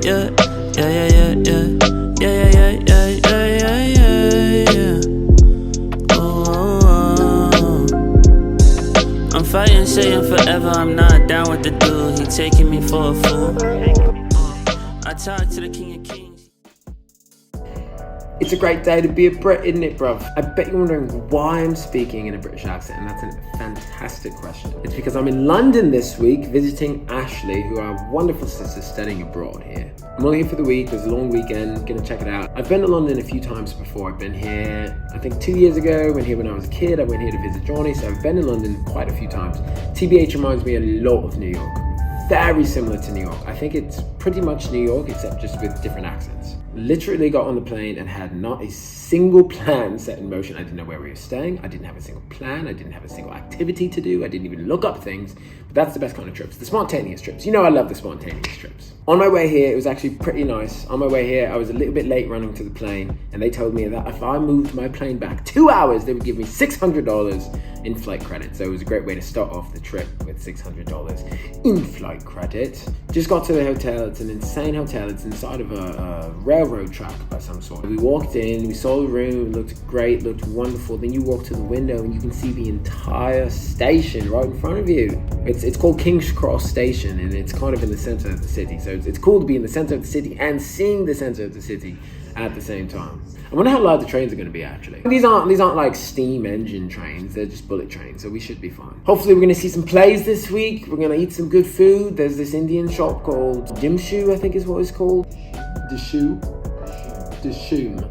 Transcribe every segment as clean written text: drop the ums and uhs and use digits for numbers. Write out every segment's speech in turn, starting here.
yeah, yeah, yeah, yeah, yeah, yeah, yeah, yeah, yeah, yeah, yeah. Oh, I'm fighting Satan forever. I'm not down with the dude. He taking me for a fool. I talk to the King of Kings. It's a great day to be a Brit, isn't it, bruv? I bet you're wondering why I'm speaking in a British accent, and that's a fantastic question. It's because I'm in London this week visiting Ashley, who are wonderful sisters studying abroad here. I'm only here for the week, there's a long weekend, gonna check it out. I've been to London a few times before. I've been here, I think 2 years ago, I went here when I was a kid, I went here to visit Johnny, so I've been to London quite a few times. TBH reminds me a lot of New York. Very similar to New York. I think it's pretty much New York, except just with different accents. Literally got on the plane and had not a single plan set in motion. I didn't know where we were staying. I didn't have a single plan. I didn't have a single activity to do. I didn't even look up things. But that's the best kind of trips, the spontaneous trips. You know I love the spontaneous trips. On my way here, it was actually pretty nice. On my way here, I was a little bit late running to the plane, and they told me that if I moved my plane back 2 hours, they would give me $600 in flight credit. So it was a great way to start off the trip with $600 in flight credit. Just got to the hotel. It's an insane hotel. It's inside of a railroad track of some sort. We walked in, we saw the room, it looked great, looked wonderful. Then you walk to the window and you can see the entire station right in front of you. It's called King's Cross Station, and it's kind of in the center of the city. So it's cool to be in the center of the city and seeing the center of the city at the same time. I wonder how loud the trains are going to be actually. These aren't like steam engine trains, they're just bullet trains, so we should be fine. Hopefully we're going to see some plays this week, we're going to eat some good food. There's this Indian shop called Dimshu, I think is what it's called. Dishoom.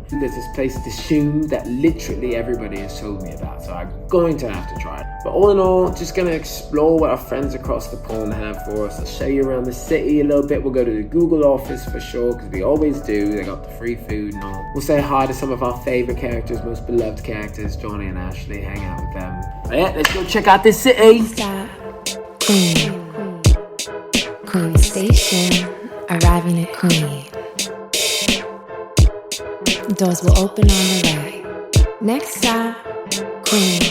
There's this place, Dishoom, that literally everybody has told me about, so I'm going to have to try it. But all in all, just going to explore what our friends across the pond have for us. I'll show you around the city a little bit. We'll go to the Google office for sure, because we always do. They got the free food and all. We'll say hi to some of our favorite characters, most beloved characters, Johnny and Ashley, hang out with them. But yeah, let's go check out this city. Stop. Queen Station. Arriving at Queen. Doors will open on the right. Next stop, Queen.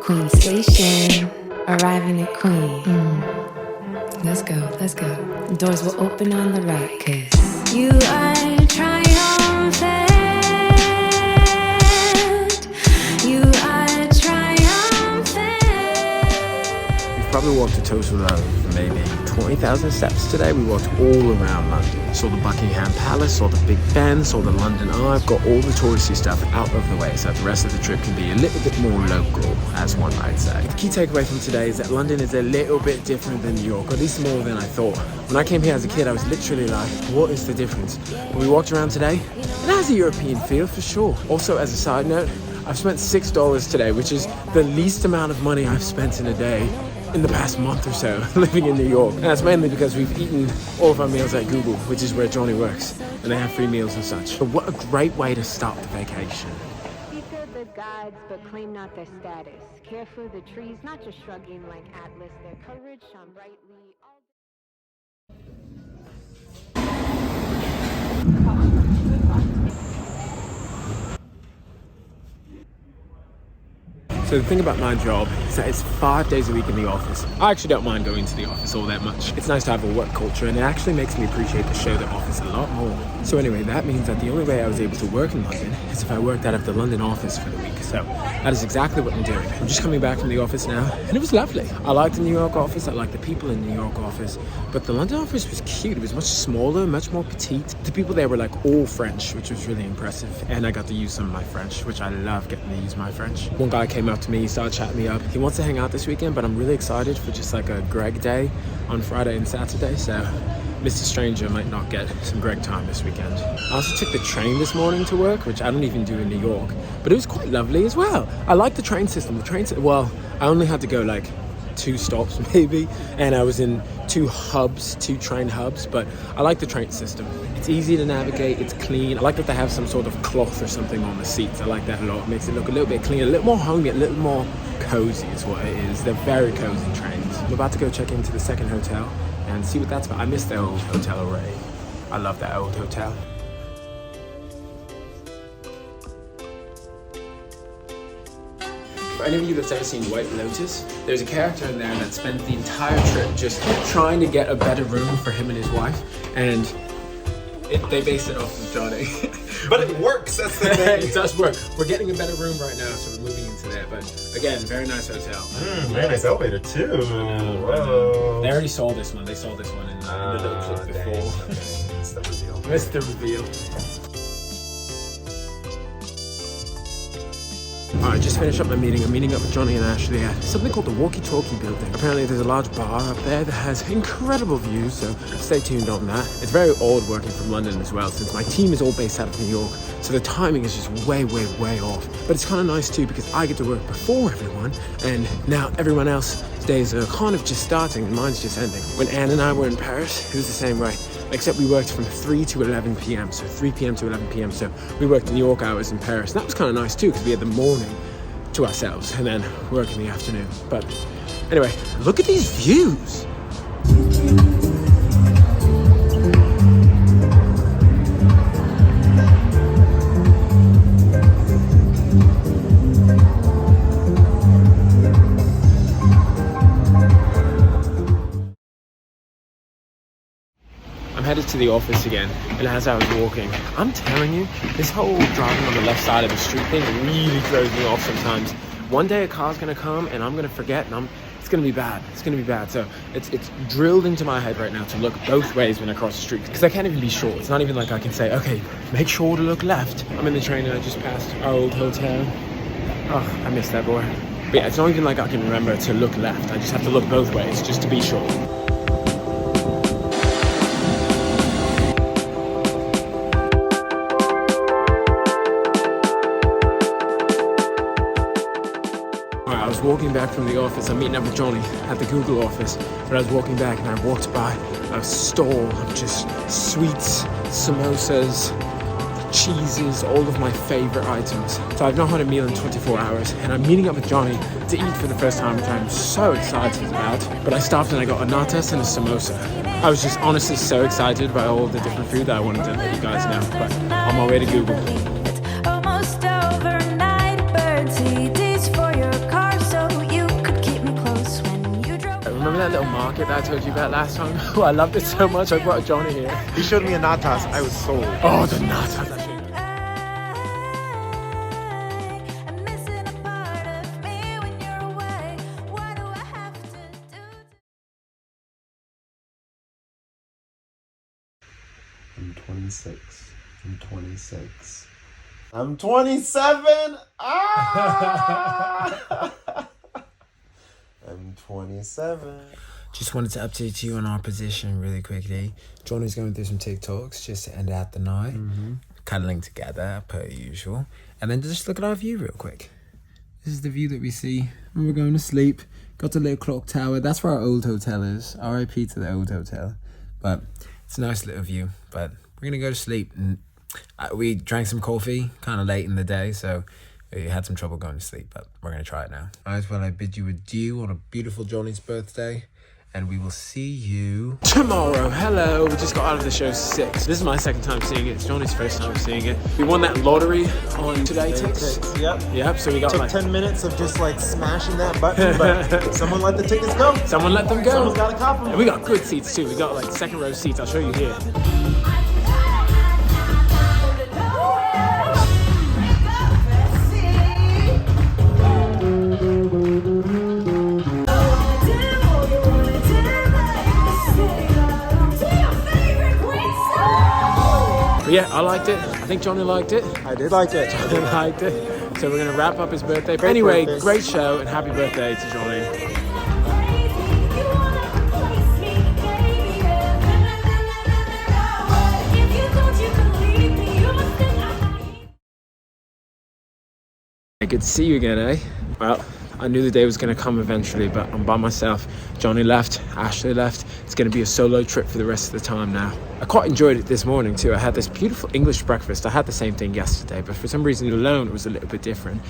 Queen Station. Arriving at Queen. Let's go. Doors will open on the right, 'cause you are triumphant. You are triumphant. We've probably walked a total of maybe 20,000 steps today. We walked all around London. Saw the Buckingham Palace, saw the Big Ben, saw the London Eye. Got all the touristy stuff out of the way, so the rest of the trip can be a little bit more local, as one might say. The key takeaway from today is that London is a little bit different than New York, or at least more than I thought. When I came here as a kid, I was literally like, what is the difference? When we walked around today, it has a European feel for sure. Also, as a side note, I've spent $6 today, which is the least amount of money I've spent in a day in the past month or so living in New York. And that's mainly because we've eaten all of our meals at Google, which is where Johnny works, and they have free meals and such. But what a great way to start the vacation. Seek the gods, but claim not their status. Care for the trees, not just shrugging like Atlas. Their courage shone brightly. So the thing about my job is that it's 5 days a week in the office. I actually don't mind going to the office all that much. It's nice to have a work culture, and it actually makes me appreciate the show The Office a lot more. So anyway, that means that the only way I was able to work in London is if I worked out of the London office for the week. So that is exactly what I'm doing. I'm just coming back from the office now, and it was lovely. I like the New York office, I like the people in the New York office, but the London office was cute. It was much smaller, much more petite. The people there were like all French, which was really impressive, and I got to use some of my French, which I love getting to use my French. One guy came up to me, he started chatting me up. He wants to hang out this weekend, but I'm really excited for just like a Greg day on Friday and Saturday, so Mr. Stranger might not get some Greg time this weekend. I also took the train this morning to work, which I don't even do in New York, but it was quite lovely as well. I like the train system. Well, I only had to go like 2 stops maybe, and I was in 2 train hubs, but I like the train system. It's easy to navigate, it's clean. I like that they have some sort of cloth or something on the seats. I like that a lot. It makes it look a little bit cleaner, a little more homey, a little more cozy is what it is. They're very cozy trains. I'm about to go check into the second hotel and see what that's about. I missed the old hotel already. I love that old hotel. for any of you that's ever seen White Lotus, there's a character in there that spent the entire trip just trying to get a better room for him and his wife, and they based it off of Johnny. But it works, that's the thing. It does work. We're getting a better room right now, so we're moving into there. But again, very nice hotel. Very nice elevator too. Whoa. They already saw this one. They saw this one in the little clip before. Okay. It's the reveal. That's the reveal. Alright, just finished up my meeting. I'm meeting up with Johnny and Ashley at something called the Walkie Talkie Building. Apparently there's a large bar up there that has incredible views, so stay tuned on that. It's very odd working from London as well, since my team is all based out of New York, so the timing is just way off. But it's kind of nice too, because I get to work before everyone, and now everyone else's days are kind of just starting and mine's just ending. When Anne and I were in Paris, it was the same way. Except we worked from 3 to 11 p.m. So 3 p.m. to 11 p.m. So we worked New York hours in Paris. And that was kind of nice too, because we had the morning to ourselves and then work in the afternoon. But anyway, look at these views. I'm headed to the office again, and as I was walking, I'm telling you, this whole driving on the left side of the street thing really throws me off sometimes. One day a car's gonna come and I'm gonna forget, and it's gonna be bad. It's gonna be bad. So it's drilled into my head right now to look both ways when I cross the street, because I can't even be sure. It's not even like I can say, okay, make sure to look left. I'm in the train and I just passed our old hotel. Oh, I miss that boy. But yeah, it's not even like I can remember to look left. I just have to look both ways just to be sure. I was walking back from the office. I'm meeting up with Johnny at the Google office. But I was walking back and I walked by a stall of just sweets, samosas, cheeses, all of my favorite items. So I've not had a meal in 24 hours, and I'm meeting up with Johnny to eat for the first time, which I'm so excited about. But I stopped and I got a natas and a samosa. I was just honestly so excited by all the different food that I wanted to let you guys know. But on my way to Google. Remember that little market that I told you about last time? Oh, I loved it so much, I brought Johnny here. He showed me a natas. I was sold. Oh, the natas. I'm 26. I'm 26. I'm 27! Ah! I'm 27. Just wanted to update you on our position really quickly. Johnny's going through some TikToks just to end out the night. Cuddling together, per usual. And then just look at our view real quick. This is the view that we see when we're going to sleep. Got the little clock tower. That's where our old hotel is. RIP to the old hotel. But it's a nice little view. But we're going to go to sleep. And we drank some coffee kind of late in the day, so we had some trouble going to sleep, but we're going to try it now. Alright, well, I bid you adieu on a beautiful Johnny's birthday, and we will see you tomorrow. Hello, we just got out of the show 6. This is my second time seeing it. It's Johnny's first time seeing it. We won that lottery on Today Tix. Yep, so we got Took 10 minutes of just like smashing that button, but someone let the tickets go. Someone let them go. Someone's got to cop them. And we got good seats too. We got like second row seats. I'll show you here. Yeah, I liked it. I think Johnny liked it. I did like it. Johnny liked it. So we're going to wrap up his birthday. But anyway, great show and happy birthday to Johnny. Good to see you again, eh? Well, I knew the day was going to come eventually, but I'm by myself. Johnny left, Ashley left. It's going to be a solo trip for the rest of the time now. I quite enjoyed it this morning too. I had this beautiful English breakfast. I had the same thing yesterday, but for some reason alone it was a little bit different.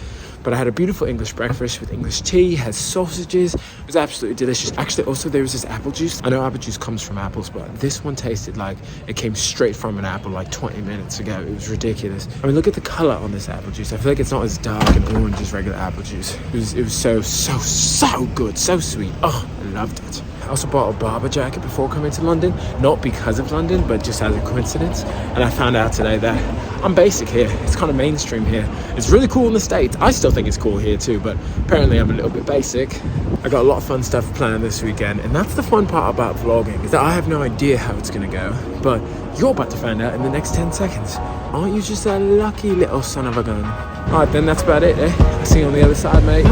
But I had a beautiful English breakfast with English tea, had sausages. It was absolutely delicious. Actually, also there was this apple juice. I know apple juice comes from apples, but this one tasted like it came straight from an apple like 20 minutes ago. It was ridiculous. I mean, look at the color on this apple juice. I feel like it's not as dark and orange as regular apple juice. It was so good, so sweet. Oh, I loved it. I also bought a Barbour jacket before coming to London, not because of London, but just as a coincidence. And I found out today that I'm basic here. It's kind of mainstream here. It's really cool in the States. I still think it's cool here too, but apparently I'm a little bit basic. I got a lot of fun stuff planned this weekend, and that's the fun part about vlogging, is that I have no idea how it's gonna go, but you're about to find out in the next 10 seconds. Aren't you just a lucky little son of a gun? All right then, that's about it, eh? I'll see you on the other side, mate.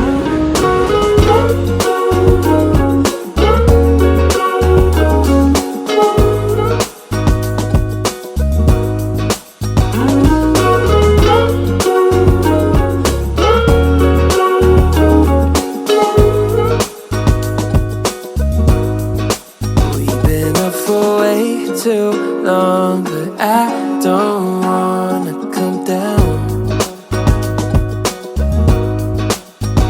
Too long, but I don't wanna come down.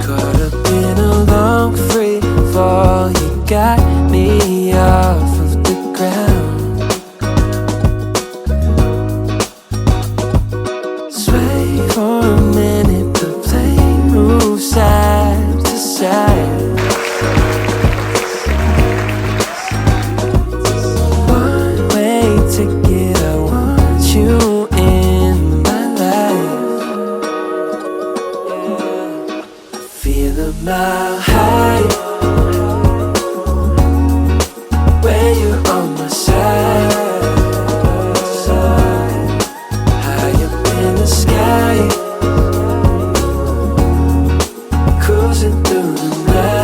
Caught up in a long free fall, you got me off of the ground. Sway for a minute, the plane moves side to side. Mile high, when you're on my side, high up in the sky, cruising through the night.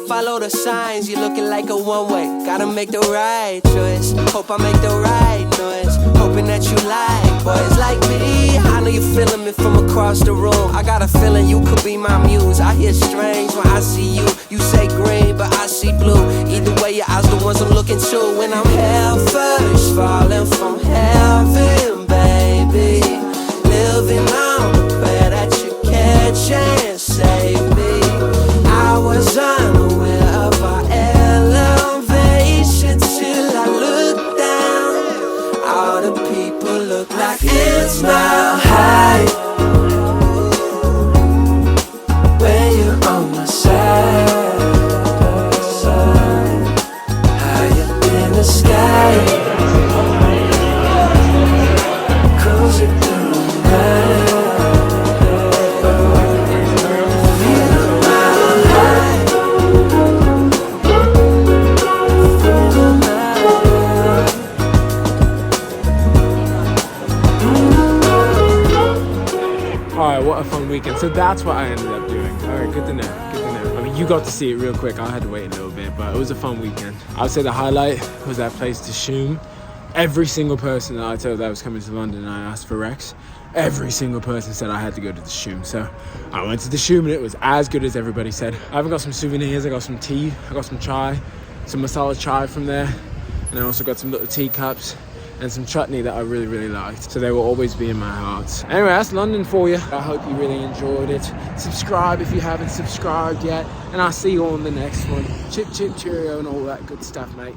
Follow the signs, you're looking like a one-way. Gotta make the right choice, hope I make the right noise. Hoping that you like boys like me. I know you're feeling me from across the room. I got a feeling you could be my muse. I hear strange when I see you. You say green, but I see blue. Either way, your eyes the ones I'm looking to. When I'm hell first, falling from heaven, baby. Living on the prayer that you catch and save me. I was unaware of our elevation till I looked down. All the people look like it's mile high. When you're on my side, high up in the sky, cruising through the night. Alright, what a fun weekend. So that's what I ended up doing. Alright, good to know, good to know. I mean, you got to see it real quick. I had to wait a little bit, but it was a fun weekend. I would say the highlight was that place, Dishoom. Every single person that I told that I was coming to London and I asked for Rex, every single person said I had to go to Dishoom. So I went to Dishoom and it was as good as everybody said. I even got some souvenirs. I got some tea, I got some chai, some masala chai from there. And I also got some little teacups and some chutney that I really, really liked. So they will always be in my heart. Anyway, that's London for you. I hope you really enjoyed it. Subscribe if you haven't subscribed yet. And I'll see you on the next one. Chip, chip, cheerio and all that good stuff, mate.